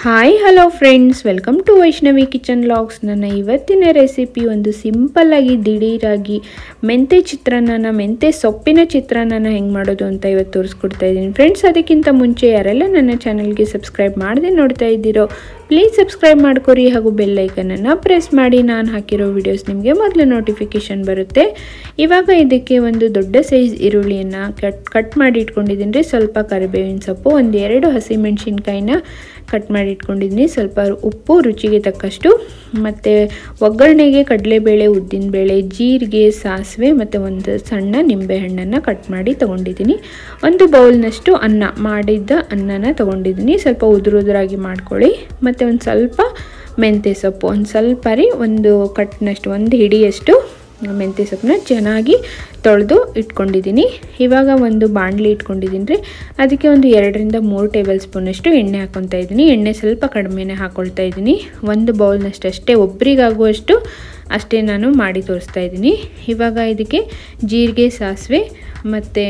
Hi hello friends, welcome to Vaishnavi kitchen vlogs. ನನ್ನ ಇವತ್ತಿನ recipe ಒಂದು ಸಿಂಪಲ್ಲಾಗಿ ದಿಢೀರಾಗಿ ಮೆಂತೆ ಚಿತ್ರಾನ್ನ, ಮೆಂತೆ ಸೊಪ್ಪಿನ ಚಿತ್ರಾನ್ನ ಹೆಂಗೆ ಮಾಡೋದು ಅಂತ ಇವತ್ತು ತೋರಿಸ್ಕೊಡ್ತಾ ಇದ್ದೀನಿ ಫ್ರೆಂಡ್ಸ್. ಅದಕ್ಕಿಂತ ಮುಂಚೆ ಯಾರೆಲ್ಲ ನನ್ನ ಚಾನಲ್ಗೆ ಸಬ್ಸ್ಕ್ರೈಬ್ ಮಾಡದೆ ನೋಡ್ತಾ ಇದ್ದೀರೋ ಪ್ಲೀಸ್ ಸಬ್ಸ್ಕ್ರೈಬ್ ಮಾಡ್ಕೊರಿ ಹಾಗೂ ಬೆಲ್ ಐಕನನ್ನು ಪ್ರೆಸ್ ಮಾಡಿ. ನಾನು ಹಾಕಿರೋ ವಿಡಿಯೋಸ್ ನಿಮಗೆ ಮೊದಲು ನೋಟಿಫಿಕೇಷನ್ ಬರುತ್ತೆ. ಇವಾಗ ಇದಕ್ಕೆ ಒಂದು ದೊಡ್ಡ ಸೈಜ್ ಈರುಳ್ಳಿಯನ್ನು ಕಟ್ ಮಾಡಿ ಇಟ್ಕೊಂಡಿದ್ದೀನಿ ರೀ. ಸ್ವಲ್ಪ ಕರಿಬೇವಿನ ಸೊಪ್ಪು, ಒಂದು 2 ಹಸಿಮೆಣಸಿನ್ಕಾಯಿನ ಕಟ್ ಮಾಡಿ ಇಟ್ಕೊಂಡಿದ್ದೀನಿ, ಸ್ವಲ್ಪ ಉಪ್ಪು ರುಚಿಗೆ ತಕ್ಕಷ್ಟು, ಮತ್ತು ಒಗ್ಗರಣೆಗೆ ಕಡಲೆಬೇಳೆ, ಉದ್ದಿನಬೇಳೆ, ಜೀರಿಗೆ, ಸಾಸಿವೆ ಮತ್ತು ಒಂದು ಸಣ್ಣ ನಿಂಬೆಹಣ್ಣನ್ನು ಕಟ್ ಮಾಡಿ ತೊಗೊಂಡಿದ್ದೀನಿ. ಒಂದು ಬೌಲ್ನಷ್ಟು ಅನ್ನ, ಮಾಡಿದ್ದ ಅನ್ನನ ತೊಗೊಂಡಿದ್ದೀನಿ. ಸ್ವಲ್ಪ ಉದುರಾಗಿ ಮಾಡ್ಕೊಳ್ಳಿ. ಮತ್ತು ಒಂದು ಸ್ವಲ್ಪ ಮೆಂತ್ಯ ಸೊಪ್ಪು, ಒಂದು ಸ್ವಲ್ಪ ರೀ, ಒಂದು ಕಟ್ನಷ್ಟು, ಒಂದು ಹಿಡಿಯಷ್ಟು ಮೆಂತ್ಯ ಸೊಪ್ಪನ್ನ ಚೆನ್ನಾಗಿ ತೊಳೆದು ಇಟ್ಕೊಂಡಿದ್ದೀನಿ. ಇವಾಗ ಒಂದು ಬಾಣಲಿ ಇಟ್ಕೊಂಡಿದ್ದೀನಿ ರೀ. ಅದಕ್ಕೆ ಒಂದು 2-3 ಟೇಬಲ್ ಸ್ಪೂನಷ್ಟು ಎಣ್ಣೆ ಹಾಕ್ಕೊತಾ ಇದ್ದೀನಿ. ಎಣ್ಣೆ ಸ್ವಲ್ಪ ಕಡಿಮೆನೇ ಹಾಕ್ಕೊಳ್ತಾ ಇದ್ದೀನಿ. ಒಂದು ಬೌಲ್ನಷ್ಟು ಅಷ್ಟೇ, ಒಬ್ಬರಿಗಾಗುವಷ್ಟು ಅಷ್ಟೇ ನಾನು ಮಾಡಿ ತೋರಿಸ್ತಾ ಇದ್ದೀನಿ. ಇವಾಗ ಇದಕ್ಕೆ ಜೀರಿಗೆ, ಸಾಸಿವೆ ಮತ್ತು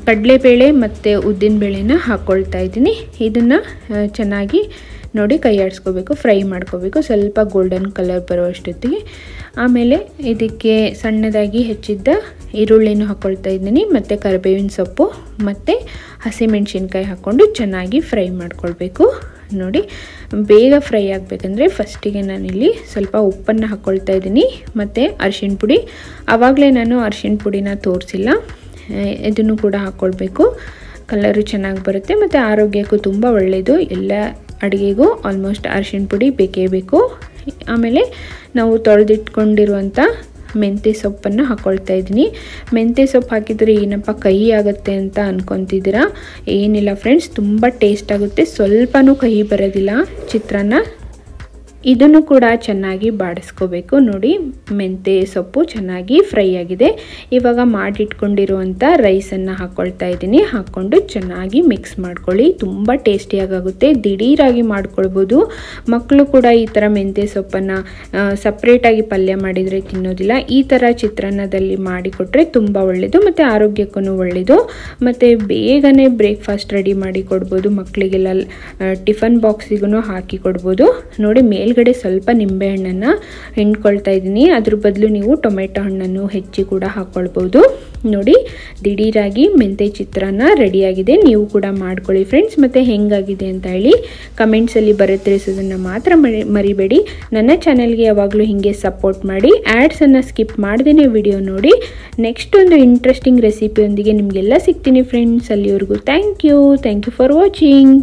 ಕಡಲೆಬೇಳೆ ಮತ್ತು ಉದ್ದಿನಬೇಳೆನ ಹಾಕ್ಕೊಳ್ತಾ ಇದ್ದೀನಿ. ಇದನ್ನು ಚೆನ್ನಾಗಿ ನೋಡಿ ಕೈ ಆಡಿಸ್ಕೋಬೇಕು, ಫ್ರೈ ಮಾಡ್ಕೋಬೇಕು ಸ್ವಲ್ಪ ಗೋಲ್ಡನ್ ಕಲರ್ ಬರುವಷ್ಟೊತ್ತಿಗೆ. ಆಮೇಲೆ ಇದಕ್ಕೆ ಸಣ್ಣದಾಗಿ ಹೆಚ್ಚಿದ್ದ ಈರುಳ್ಳಿನೂ ಹಾಕ್ಕೊಳ್ತಾ ಇದ್ದೀನಿ, ಮತ್ತು ಕರಿಬೇವಿನ ಸೊಪ್ಪು ಮತ್ತು ಹಸಿಮೆಣಸಿನ್ಕಾಯಿ ಹಾಕ್ಕೊಂಡು ಚೆನ್ನಾಗಿ ಫ್ರೈ ಮಾಡ್ಕೊಳ್ಬೇಕು. ನೋಡಿ, ಬೇಗ ಫ್ರೈ ಆಗಬೇಕಂದ್ರೆ ಫಸ್ಟಿಗೆ ನಾನಿಲ್ಲಿ ಸ್ವಲ್ಪ ಉಪ್ಪನ್ನು ಹಾಕ್ಕೊಳ್ತಾ ಇದ್ದೀನಿ ಮತ್ತು ಅರಿಶಿಣ ಪುಡಿ. ಆವಾಗಲೇ ನಾನು ಅರಿಶಿಣ ಪುಡಿನ ತೋರಿಸಿಲ್ಲ, ಇದನ್ನು ಕೂಡ ಹಾಕ್ಕೊಳ್ಬೇಕು. ಕಲರು ಚೆನ್ನಾಗಿ ಬರುತ್ತೆ ಮತ್ತು ಆರೋಗ್ಯಕ್ಕೂ ತುಂಬ ಒಳ್ಳೆಯದು. ಎಲ್ಲ ಅಡುಗೆಗೂ ಆಲ್ಮೋಸ್ಟ್ ಅರಿಶಿಣ ಪುಡಿ ಬೇಕೇ ಬೇಕು. ಆಮೇಲೆ ನಾವು ತೊಳೆದಿಟ್ಕೊಂಡಿರುವಂಥ ಮೆಂತ್ಯ ಸೊಪ್ಪನ್ನು ಹಾಕ್ಕೊಳ್ತಾ ಇದ್ದೀನಿ. ಮೆಂತ್ಯ ಸೊಪ್ಪು ಹಾಕಿದರೆ ಏನಪ್ಪ ಕಹಿ ಆಗುತ್ತೆ ಅಂತ ಅಂದ್ಕೊತಿದ್ದೀರಾ? ಏನಿಲ್ಲ ಫ್ರೆಂಡ್ಸ್, ತುಂಬ ಟೇಸ್ಟ್ ಆಗುತ್ತೆ, ಸ್ವಲ್ಪನೂ ಕಹಿ ಬರೋದಿಲ್ಲ ಚಿತ್ರಾನ್ನ. ಇದನ್ನು ಕೂಡ ಚೆನ್ನಾಗಿ ಬಾಡಿಸ್ಕೋಬೇಕು. ನೋಡಿ, ಮೆಂತ್ಯ ಸೊಪ್ಪು ಚೆನ್ನಾಗಿ ಫ್ರೈ ಆಗಿದೆ. ಇವಾಗ ಮಾಡಿಟ್ಕೊಂಡಿರುವಂಥ ರೈಸನ್ನು ಹಾಕ್ಕೊಳ್ತಾ ಇದ್ದೀನಿ. ಹಾಕ್ಕೊಂಡು ಚೆನ್ನಾಗಿ ಮಿಕ್ಸ್ ಮಾಡ್ಕೊಳ್ಳಿ. ತುಂಬ ಟೇಸ್ಟಿಯಾಗುತ್ತೆ, ದಿಢೀರಾಗಿ ಮಾಡ್ಕೊಳ್ಬೋದು. ಮಕ್ಕಳು ಕೂಡ ಈ ಥರ ಮೆಂತ್ಯ ಸೊಪ್ಪನ್ನು ಸಪ್ರೇಟಾಗಿ ಪಲ್ಯ ಮಾಡಿದರೆ ತಿನ್ನೋದಿಲ್ಲ. ಈ ಥರ ಚಿತ್ರಾನ್ನದಲ್ಲಿ ಮಾಡಿಕೊಟ್ರೆ ತುಂಬ ಒಳ್ಳೆಯದು ಮತ್ತು ಆರೋಗ್ಯಕ್ಕೂ ಒಳ್ಳೆಯದು. ಮತ್ತು ಬೇಗನೆ ಬ್ರೇಕ್ಫಾಸ್ಟ್ ರೆಡಿ ಮಾಡಿ ಕೊಡ್ಬೋದು. ಮಕ್ಕಳಿಗೆಲ್ಲ ಟಿಫನ್ ಬಾಕ್ಸಿಗೂ ಹಾಕಿ ಕೊಡ್ಬೋದು. ನೋಡಿ, ಮೇಲ್ಗಡೆ ಸ್ವಲ್ಪ ನಿಂಬೆಹಣ್ಣನ್ನು ಹಿಂಡ್ಕೊಳ್ತಾ ಇದ್ದೀನಿ. ಅದ್ರ ಬದಲು ನೀವು ಟೊಮೆಟೊ ಹಣ್ಣನ್ನು ಹೆಚ್ಚಿ ಕೂಡ ಹಾಕ್ಕೊಳ್ಬೋದು. ನೋಡಿ, ದಿಢೀರಾಗಿ ಮೆಂತ್ಯ ಚಿತ್ರಾನ್ನ ರೆಡಿಯಾಗಿದೆ. ನೀವು ಕೂಡ ಮಾಡ್ಕೊಳ್ಳಿ ಫ್ರೆಂಡ್ಸ್. ಮತ್ತು ಹೆಂಗಾಗಿದೆ ಅಂತ ಹೇಳಿ ಕಮೆಂಟ್ಸಲ್ಲಿ ತಿಳಿಸೋದನ್ನು ಮಾತ್ರ ಮರಿಬೇಡಿ. ನನ್ನ ಚಾನಲ್ಗೆ ಯಾವಾಗಲೂ ಹೀಗೆ ಸಪೋರ್ಟ್ ಮಾಡಿ. ಆ್ಯಡ್ಸನ್ನು ಸ್ಕಿಪ್ ಮಾಡ್ದೇ ವಿಡಿಯೋ ನೋಡಿ. ನೆಕ್ಸ್ಟ್ ಒಂದು ಇಂಟ್ರೆಸ್ಟಿಂಗ್ ರೆಸಿಪಿಯೊಂದಿಗೆ ನಿಮಗೆಲ್ಲ ಸಿಗ್ತೀನಿ ಫ್ರೆಂಡ್ಸ್. ಅಲ್ಲಿವರೆಗೂ ಥ್ಯಾಂಕ್ ಯು ಫಾರ್ ವಾಚಿಂಗ್.